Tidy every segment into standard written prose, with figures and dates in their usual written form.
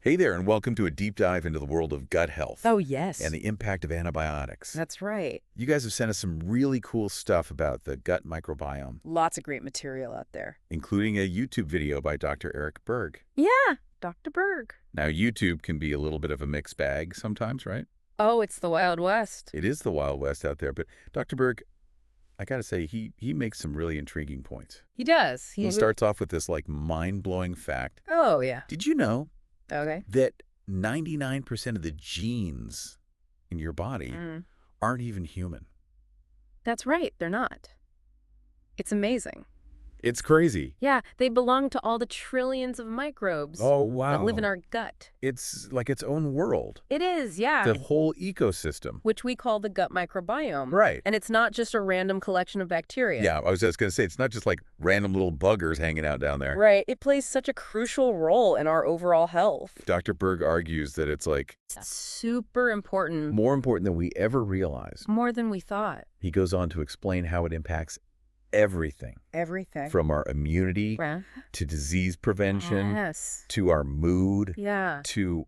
Hey there, and welcome to a deep dive into the world of gut health. Oh, yes. And the impact of antibiotics. That's right. You guys have sent us some really cool stuff about the gut microbiome, Lots of great material out there. including a YouTube video by Dr. Eric Berg. Yeah, Dr. Berg. Now, YouTube can be a little bit of a mixed bag sometimes, right? Oh, it's the Wild West. It is the Wild West out there, but Dr. Berg, I gotta say, he makes some really intriguing points. He does. He starts off with this, mind-blowing fact. Oh, yeah. Did you know Okay. that 99% of the genes in your body aren't even human? That's right. They're not. It's amazing. It's crazy. Yeah, they belong to all the trillions of microbes Oh, wow. that live in our gut. It's like its own world. It is, yeah. The whole ecosystem. Which we call the gut microbiome. Right. And it's not just a random collection of bacteria. Yeah, I was just going to say, it's not just like random little buggers hanging out down there. Right. It plays such a crucial role in our overall health. Dr. Berg argues that it's like Super important. more important than we ever realized. More than we thought. He goes on to explain how it impacts everything. Everything. From our immunity Right. to disease prevention Yes. to our mood Yeah. to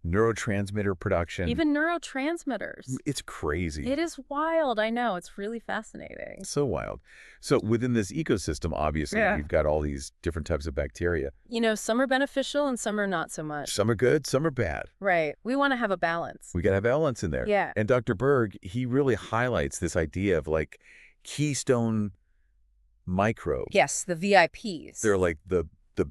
neurotransmitter production. Even neurotransmitters. It's crazy. It is wild. I know. It's really fascinating. So wild. So within this ecosystem, obviously, Yeah. we've got all these different types of bacteria. You know, some are beneficial and some are not so much. Some are good, some are bad. Right. We want to have a balance. We got to have balance in there. Yeah. And Dr. Berg, he really highlights this idea of keystone microbes. Yes, the VIPs. They're like the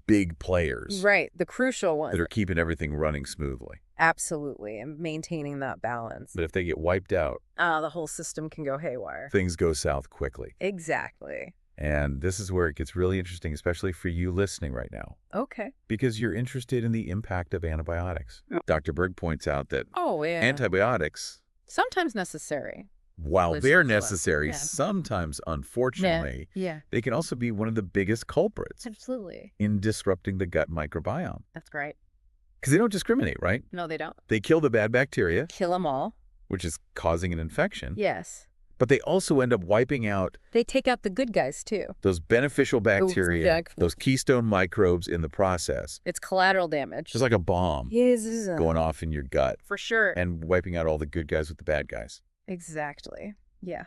big players. Right. The crucial ones. That are keeping everything running smoothly. Absolutely. And maintaining that balance. But if they get wiped out, The whole system can go haywire. things go south quickly. Exactly. And this is where it gets really interesting, especially for you listening right now, Okay. because you're interested in the impact of antibiotics. Dr. Berg points out that Oh, yeah. antibiotics, Sometimes necessary. while Listen they're to us. necessary, Yeah. sometimes, unfortunately, Yeah. they can also be one of the biggest culprits Absolutely. in disrupting the gut microbiome. That's right. Because they don't discriminate, right? No, they don't. They kill the bad bacteria, Kill them all. which is causing an infection, Yes. but they also end up wiping out They take out the good guys, too. those beneficial bacteria, exactly. those keystone microbes in the process. It's collateral damage. Just like a bomb Yes. going off in your gut For sure. and wiping out all the good guys with the bad guys. Exactly. Yeah.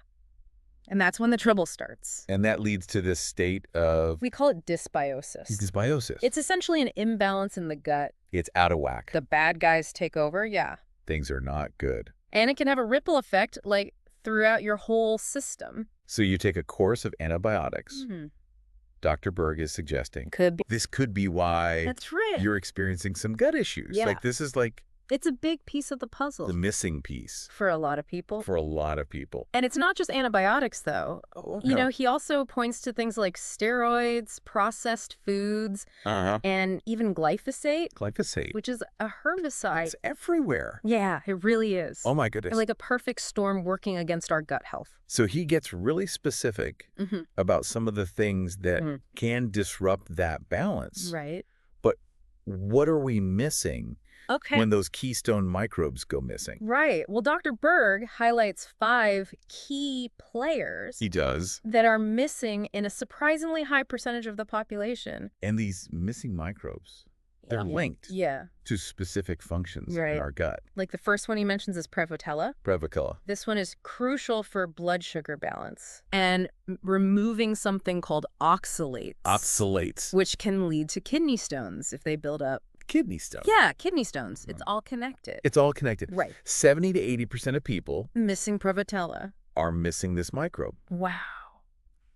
And that's when the trouble starts. And that leads to this state of We call it dysbiosis. dysbiosis. It's essentially an imbalance in the gut. It's out of whack. The bad guys take over, yeah. Things are not good. And it can have a ripple effect, throughout your whole system. So you take a course of antibiotics. Mhm. Dr. Berg is suggesting Could be. this could be why That's right. you're experiencing some gut issues. Yeah. This is It's a big piece of the puzzle the missing piece for a lot of people. for a lot of people. And it's not just antibiotics, though. You know, he also points to things like steroids, processed foods, and even glyphosate, Glyphosate. which is a herbicide. It's everywhere. Yeah, it really is. Oh my goodness. Like a perfect storm working against our gut health. So he gets really specific about some of the things that can disrupt that balance. Right. But what are we missing Okay. when those keystone microbes go missing? Right. Well, Dr. Berg highlights 5 key players He does. that are missing in a surprisingly high percentage of the population. And these missing microbes, they're linked Yeah. to specific functions Right. in our gut. Like the first one he mentions is Prevotella. Prevotella. This one is crucial for blood sugar balance and removing something called oxalates. Oxalates. Which can lead to kidney stones if they build up. Kidney stone. Yeah, kidney stones. It's all connected. It's all connected. Right. 70 to 80% of people Missing Prevotella. are missing this microbe. Wow.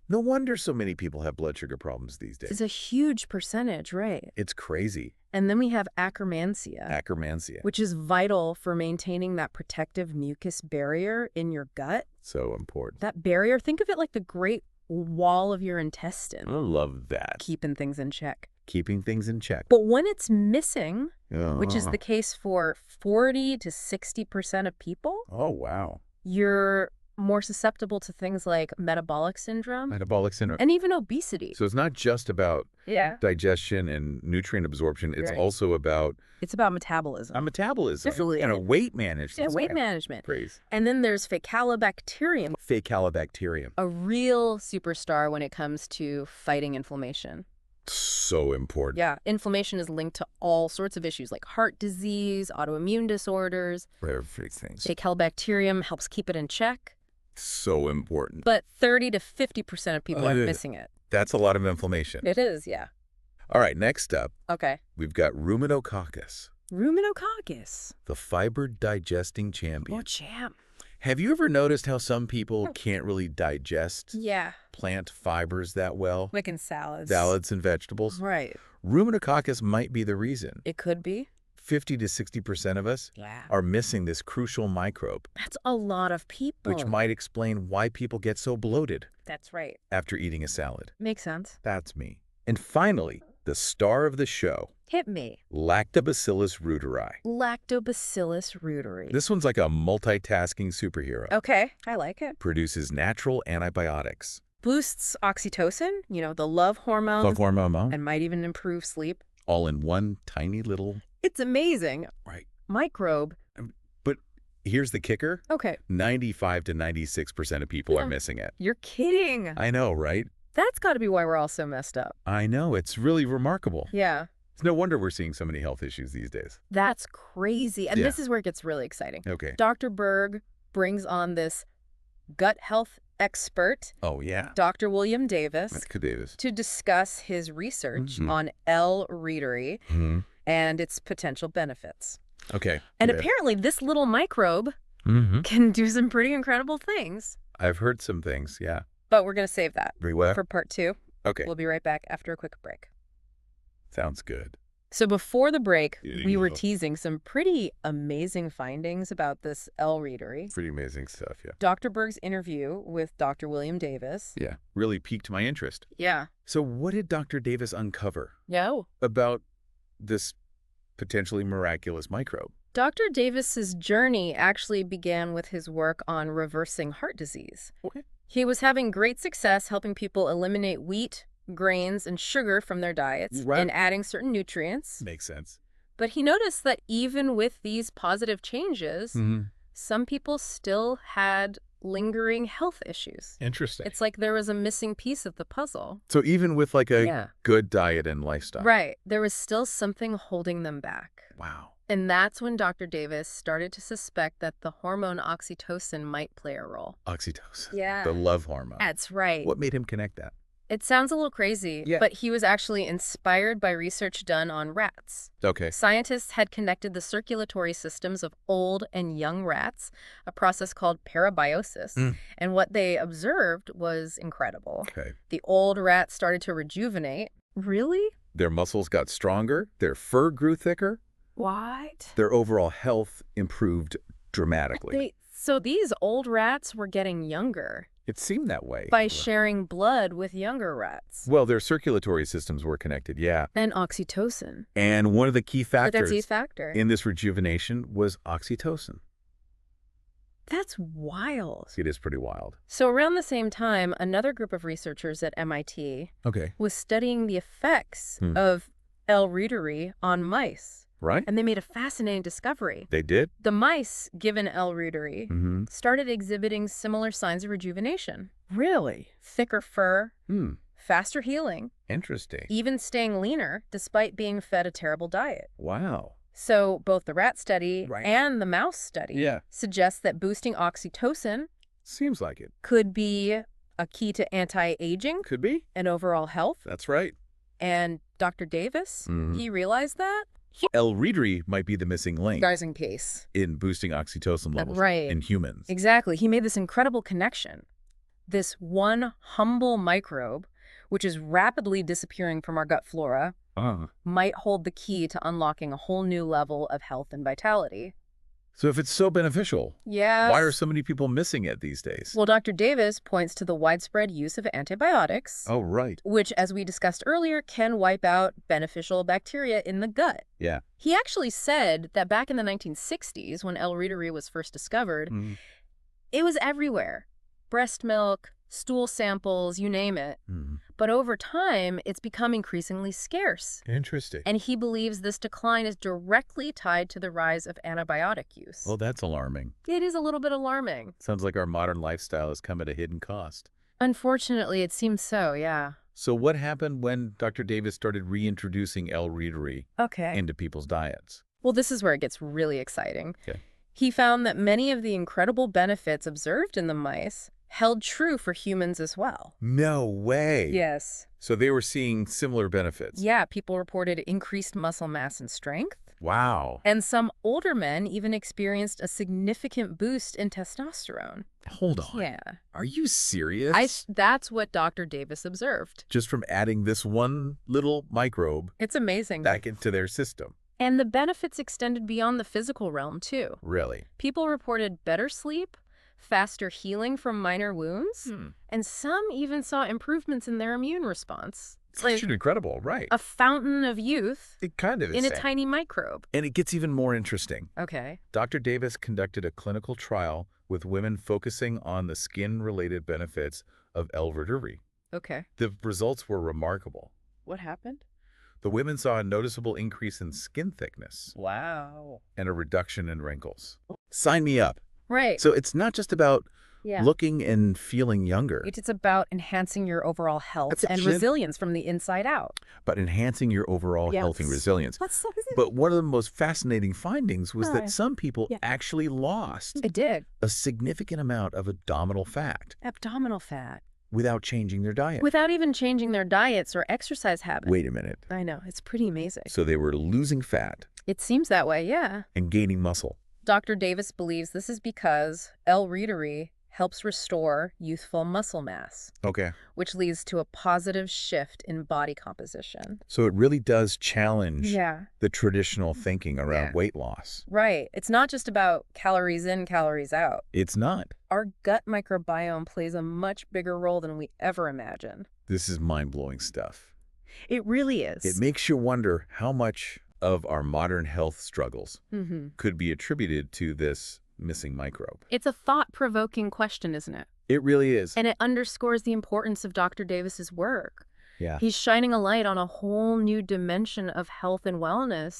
No wonder so many people have blood sugar problems these days. It's a huge percentage, right? It's crazy. And then we have Akkermansia, Akkermansia. which is vital for maintaining that protective mucus barrier in your gut. So important. That barrier, think of it like the great wall of your intestine, I love that. keeping things in check. Keeping things in check. But when it's missing, which is Uh-huh. the case for 40 to 60% of people, Oh, wow. you're more susceptible to things like metabolic syndrome Metabolic syndrome. and even obesity. So it's not just about Yeah. digestion and nutrient absorption. It's Right. also about It's about metabolism. a metabolism Definitely. and a weight management. Yeah, weight management. Praise. And then there's Faecalibacterium, Faecalibacterium. a real superstar when it comes to fighting inflammation. So important. Yeah, inflammation is linked to all sorts of issues like heart disease, autoimmune disorders. Everything. Bacterium helps keep it in check. So important. But 30 to 50% of people are missing it. That's a lot of inflammation. It is, yeah. All right, next up, we've got ruminococcus. Ruminococcus. The fiber-digesting champion. Oh, champ. Have you ever noticed how some people can't really digest Yeah. plant fibers that well? Like in salads. Salads and vegetables? Right. Ruminococcus might be the reason. It could be. 50 to 60% of us are missing this crucial microbe. That's a lot of people. Which might explain why people get so bloated. That's right. After eating a salad. Makes sense. That's me. And finally, the star of the show. Hit me. Lactobacillus reuteri. Lactobacillus reuteri. This one's like a multitasking superhero. Okay, I like it. Produces natural antibiotics. Boosts oxytocin, the love hormone. Love hormone. And might even improve sleep. All in one tiny little... It's amazing. Right. Microbe. But here's the kicker. Okay. 95 to 96% of people are missing it. You're kidding. I know, right? That's got to be why we're all so messed up. I know. It's really remarkable. Yeah. It's no wonder we're seeing so many health issues these days. That's crazy. And this is where it gets really exciting. Okay. Dr. Berg brings on this gut health expert. Oh, yeah. Dr. William Davis. That's good, Davis. To discuss his research on L. reuteri and its potential benefits. Okay. And apparently this little microbe can do some pretty incredible things. I've heard some things, yeah. But we're going to save that for part 2. Okay. We'll be right back after a quick break. Sounds good. So before the break, we were teasing some pretty amazing findings about this L. reuteri. Pretty amazing stuff, yeah. Dr. Berg's interview with Dr. William Davis. Yeah, really piqued my interest. Yeah. So what did Dr. Davis uncover about this potentially miraculous microbe? Dr. Davis's journey actually began with his work on reversing heart disease. Okay. He was having great success helping people eliminate wheat, grains, and sugar from their diets and adding certain nutrients. Makes sense. But he noticed that even with these positive changes, some people still had lingering health issues. Interesting. It's like there was a missing piece of the puzzle. So even with like a good diet and lifestyle. Right. There was still something holding them back. Wow. And that's when Dr. Davis started to suspect that the hormone oxytocin might play a role. Oxytocin. Yeah. The love hormone. That's right. What made him connect that? It sounds a little crazy, but he was actually inspired by research done on rats. Okay. Scientists had connected the circulatory systems of old and young rats, a process called parabiosis, and what they observed was incredible. Okay. The old rats started to rejuvenate. Really? Their muscles got stronger, their fur grew thicker. What? Their overall health improved dramatically. So these old rats were getting younger. It seemed that way. By sharing blood with younger rats. Well, their circulatory systems were connected, yeah. And oxytocin. And one of the key factors in this rejuvenation was oxytocin. That's wild. It is pretty wild. So around the same time, another group of researchers at MIT was studying the effects of L. reuteri on mice. Right. And they made a fascinating discovery. They did? The mice, given L. reuteri, started exhibiting similar signs of rejuvenation. Really? Thicker fur, faster healing. Interesting. Even staying leaner, despite being fed a terrible diet. Wow. So both the rat study and the mouse study suggest that boosting oxytocin seems like it could be a key to anti-aging. Could be. And overall health. That's right. And Dr. Davis, he realized that. L. reuteri might be the missing link. Guys case. In boosting oxytocin levels in humans. Exactly. He made this incredible connection. This one humble microbe, which is rapidly disappearing from our gut flora, might hold the key to unlocking a whole new level of health and vitality. So if it's so beneficial, why are so many people missing it these days? Well, Dr. Davis points to the widespread use of antibiotics. Oh, right. Which, as we discussed earlier, can wipe out beneficial bacteria in the gut. Yeah. He actually said that back in the 1960s, when L. reuteri was first discovered, it was everywhere. Breast milk, stool samples, you name it. But over time, it's become increasingly scarce. Interesting. And he believes this decline is directly tied to the rise of antibiotic use. Well, that's alarming. It is a little bit alarming. Sounds like our modern lifestyle has come at a hidden cost. Unfortunately, it seems so, yeah. So what happened when Dr. Davis started reintroducing L-reuteri into people's diets? Well, this is where it gets really exciting. Okay. He found that many of the incredible benefits observed in the mice held true for humans as well. No way. Yes. So they were seeing similar benefits. Yeah, people reported increased muscle mass and strength. Wow. And some older men even experienced a significant boost in testosterone. Hold on. Yeah. Are you serious? That's what Dr. Davis observed. Just from adding this one little microbe It's amazing. back into their system. And the benefits extended beyond the physical realm, too. Really? People reported better sleep, faster healing from minor wounds, and some even saw improvements in their immune response. It's actually incredible, right? A fountain of youth It kind of is. in a tiny microbe. And it gets even more interesting. Okay. Dr. Davis conducted a clinical trial with women focusing on the skin-related benefits of L-reuteri. Okay. The results were remarkable. What happened? The women saw a noticeable increase in skin thickness. Wow. And a reduction in wrinkles. Sign me up. Right. So it's not just about looking and feeling younger, It's about enhancing your overall health and That's resilience from the inside out. but enhancing your overall health and resilience. But one of the most fascinating findings was that some people actually lost It did. a significant amount of abdominal fat Abdominal fat. without changing their diet. Without even changing their diets or exercise habits. Wait a minute. I know. It's pretty amazing. So they were losing fat It seems that way, yeah. and gaining muscle. Dr. Davis believes this is because L-reuteri helps restore youthful muscle mass, Okay. which leads to a positive shift in body composition. So it really does challenge Yeah. the traditional thinking around weight loss. Right. It's not just about calories in, calories out. It's not. Our gut microbiome plays a much bigger role than we ever imagined. This is mind-blowing stuff. It really is. It makes you wonder how much of our modern health struggles could be attributed to this missing microbe. It's a thought-provoking question, isn't it? It really is. And it underscores the importance of Dr. Davis's work. Yeah. He's shining a light on a whole new dimension of health and wellness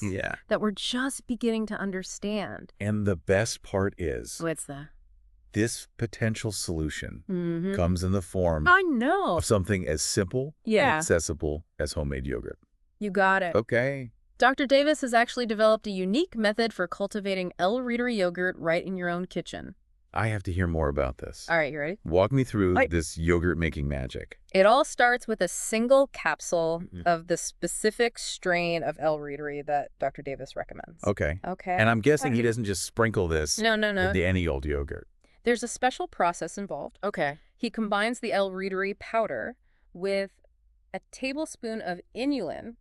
that we're just beginning to understand. And the best part is What's that? this potential solution comes in the form I know. of something as simple and accessible as homemade yogurt. You got it. Okay. Dr. Davis has actually developed a unique method for cultivating L-reuteri yogurt right in your own kitchen. I have to hear more about this. All right, you ready? Walk me through this yogurt-making magic. It all starts with a single capsule of the specific strain of L-reuteri that Dr. Davis recommends. Okay. Okay. And I'm guessing he doesn't just sprinkle this No. with any old yogurt. There's a special process involved. Okay. He combines the L-reuteri powder with a tablespoon of inulin,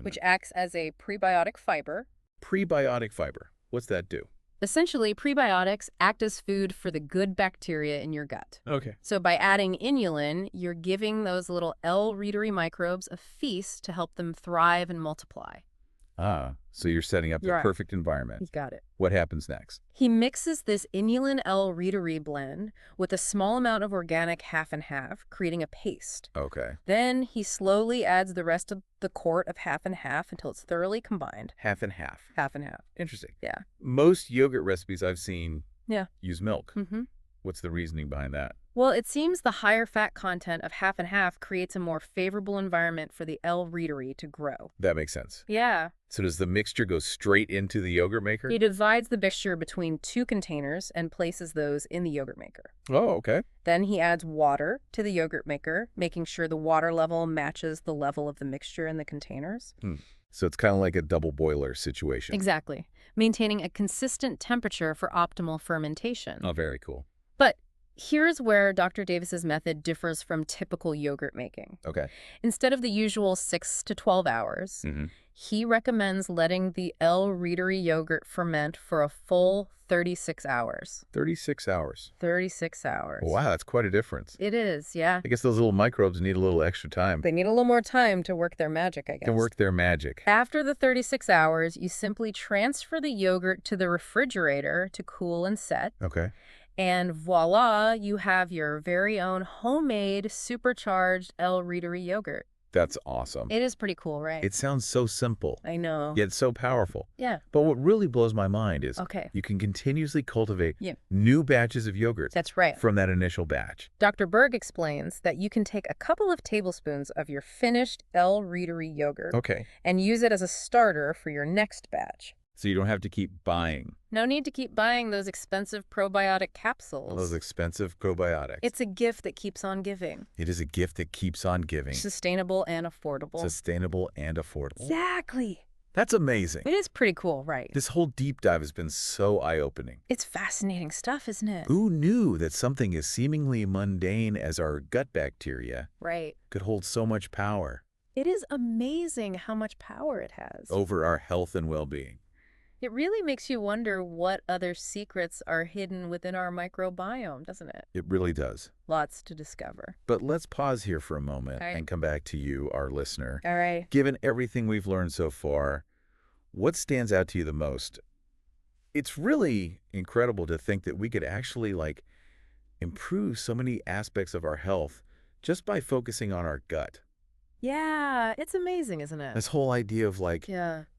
which acts as a prebiotic fiber. Prebiotic fiber. What's that do? Essentially, prebiotics act as food for the good bacteria in your gut. Okay. So by adding inulin, you're giving those little L-reuteri microbes a feast to help them thrive and multiply. Ah, so you're setting up the perfect environment. You got it. What happens next? He mixes this inulin L-reuteri blend with a small amount of organic half and half, creating a paste. Okay. Then he slowly adds the rest of the quart of half and half until it's thoroughly combined. Half and half. Half and half. Interesting. Yeah. Most yogurt recipes I've seen use milk. Mm-hmm. What's the reasoning behind that? Well, it seems the higher fat content of half and half creates a more favorable environment for the L-reuteri to grow. That makes sense. Yeah. So does the mixture go straight into the yogurt maker? He divides the mixture between 2 containers and places those in the yogurt maker. Oh, okay. Then he adds water to the yogurt maker, making sure the water level matches the level of the mixture in the containers. So it's kind of like a double boiler situation. Exactly. Maintaining a consistent temperature for optimal fermentation. Oh, very cool. But here's where Dr. Davis's method differs from typical yogurt making. Okay. Instead of the usual 6 to 12 hours, he recommends letting the L-reuteri yogurt ferment for a full 36 hours. 36 hours. 36 hours. Wow, that's quite a difference. It is, yeah. I guess those little microbes need a little extra time. They need a little more time to work their magic, I guess. To work their magic. After the 36 hours, you simply transfer the yogurt to the refrigerator to cool and set. Okay. And voila, you have your very own homemade supercharged L-reuteri yogurt. That's awesome. It is pretty cool, right? It sounds so simple. I know. Yet so powerful. Yeah. But what really blows my mind is Okay. you can continuously cultivate Yeah. new batches of yogurt. That's right. From that initial batch. Dr. Berg explains that you can take a couple of tablespoons of your finished reuteri yogurt and use it as a starter for your next batch. So you don't have to keep buying. No need to keep buying those expensive probiotic capsules. Those expensive probiotics. It's a gift that keeps on giving. It is a gift that keeps on giving. Sustainable and affordable. Sustainable and affordable. Exactly. That's amazing. It is pretty cool, right? This whole deep dive has been so eye-opening. It's fascinating stuff, isn't it? Who knew that something as seemingly mundane as our gut bacteria could hold so much power? It is amazing how much power it has. Over our health and well-being. It really makes you wonder what other secrets are hidden within our microbiome, doesn't it? It really does. Lots to discover. But let's pause here for a moment and come back to you, our listener. All right. Given everything we've learned so far, what stands out to you the most? It's really incredible to think that we could actually, improve so many aspects of our health just by focusing on our gut. Yeah, it's amazing, isn't it? This whole idea of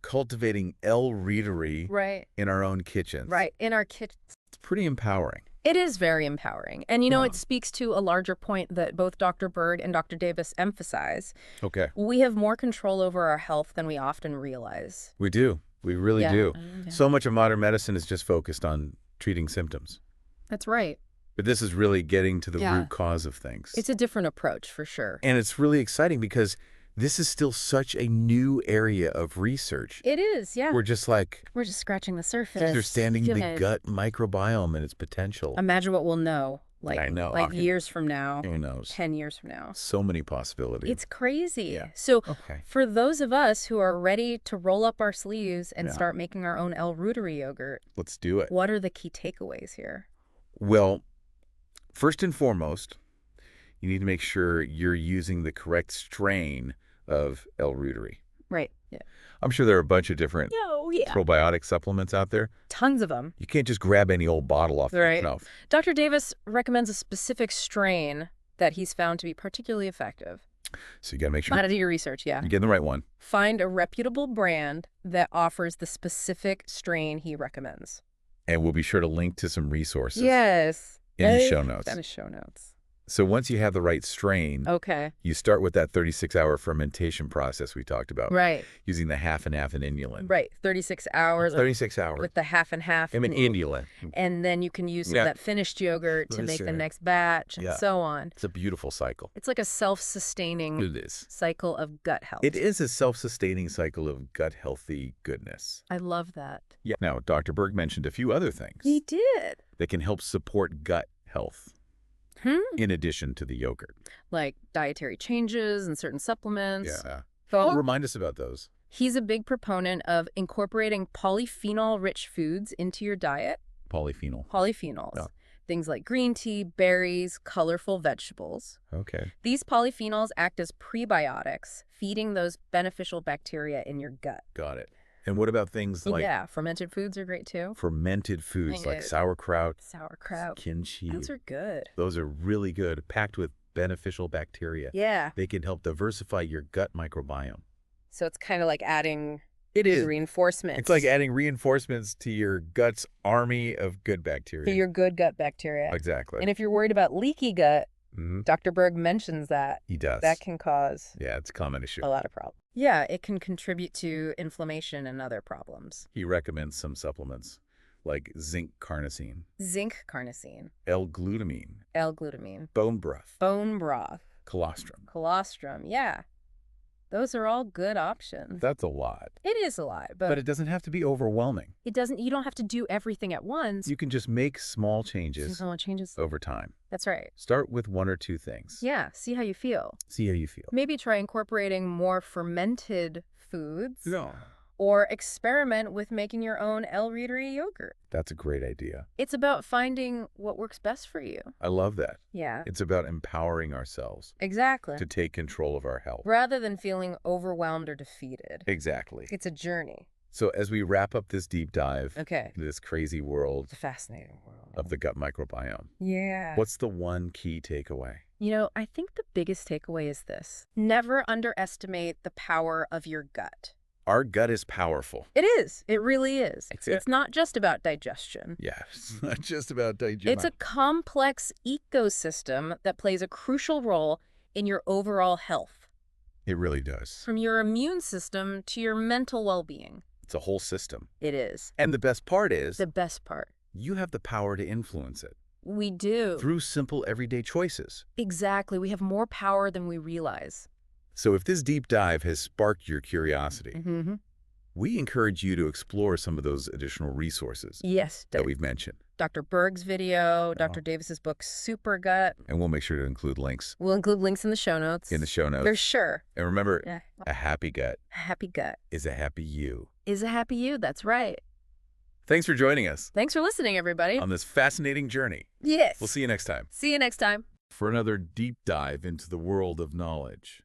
cultivating reuteri in our own kitchens. Right, in our kitchens. It's pretty empowering. It is very empowering. And, it speaks to a larger point that both Dr. Berg and Dr. Davis emphasize. Okay. We have more control over our health than we often realize. We do. We really do. So much of modern medicine is just focused on treating symptoms. That's right. But this is really getting to the root cause of things. It's a different approach, for sure. And it's really exciting because this is still such a new area of research. It is, yeah. We're just scratching the surface. Understanding the gut microbiome and its potential. Imagine what we'll know. I know. Years from now. Who knows? 10 years from now. So many possibilities. It's crazy. Yeah. So for those of us who are ready to roll up our sleeves and start making our own reuteri yogurt. Let's do it. What are the key takeaways here? Well, first and foremost, you need to make sure you're using the correct strain of reuteri. Right. Yeah. I'm sure there are a bunch of different probiotic supplements out there. Tons of them. You can't just grab any old bottle off the shelf. Dr. Davis recommends a specific strain that he's found to be particularly effective. So you got to make sure. Got to do your research, You're getting the right one. Find a reputable brand that offers the specific strain he recommends. And we'll be sure to link to some resources. Yes. In the show notes. In the show notes. So once you have the right strain, you start with that 36-hour fermentation process we talked about. Right. Using the half and half in inulin. Right. 36 hours. 36 hours. With the half and half. In inulin. And then you can use that finished yogurt to make the next batch and so on. It's a beautiful cycle. It's like a self-sustaining cycle of gut health. It is a self-sustaining cycle of gut healthy goodness. I love that. Yeah. Now, Dr. Berg mentioned a few other things. He did. That can help support gut health. In addition to the yogurt. Like dietary changes and certain supplements. Yeah. So remind us about those. He's a big proponent of incorporating polyphenol-rich foods into your diet. Polyphenols. Yeah. Things like green tea, berries, colorful vegetables. Okay. These polyphenols act as prebiotics, feeding those beneficial bacteria in your gut. Got it. And what about things like... Yeah, fermented foods are great too. Fermented foods like sauerkraut. Kimchi. Those are good. Those are really good, packed with beneficial bacteria. Yeah. They can help diversify your gut microbiome. So it's kind of like adding reinforcements. It's like adding reinforcements to your gut's army of good bacteria. To your good gut bacteria. Exactly. And if you're worried about leaky gut, Dr. Berg mentions that. He does. That can cause... Yeah, it's a common issue. A lot of problems. Yeah, it can contribute to inflammation and other problems. He recommends some supplements like zinc carnosine. L-glutamine. Bone broth. Colostrum, yeah. Those are all good options. That's a lot. It is a lot, but it doesn't have to be overwhelming. It doesn't. You don't have to do everything at once. You can just make small changes over time. That's right. Start with one or two things. Yeah, see how you feel. Maybe try incorporating more fermented foods. Yeah. Or experiment with making your own reuteri yogurt. That's a great idea. It's about finding what works best for you. I love that. Yeah. It's about empowering ourselves. Exactly. To take control of our health. Rather than feeling overwhelmed or defeated. Exactly. It's a journey. So as we wrap up this deep dive Okay. into this crazy world It's a fascinating world. of the gut microbiome, Yeah. what's the one key takeaway? I think the biggest takeaway is this. Never underestimate the power of your gut. Our gut is powerful. It is. It really is. Yeah. It's not just about digestion. Yeah, it's not just about digestion. It's a complex ecosystem that plays a crucial role in your overall health, It really does. from your immune system to your mental well-being. It's a whole system. It is. And the best part is The best part. you have the power to influence it We do. through simple everyday choices. Exactly. We have more power than we realize. So if this deep dive has sparked your curiosity, Mm-hmm. we encourage you to explore some of those additional resources Yes. that we've mentioned. Dr. Berg's video, Dr. Davis's book, Super Gut. And we'll make sure to include links We'll include links in the show notes. in the show notes. For sure. And remember, Yeah. a happy gut A happy gut is a happy you. is a happy you. That's right. Thanks for joining us Thanks for listening, everybody. on this fascinating journey. Yes. We'll see you next time See you next time. for another deep dive into the world of knowledge.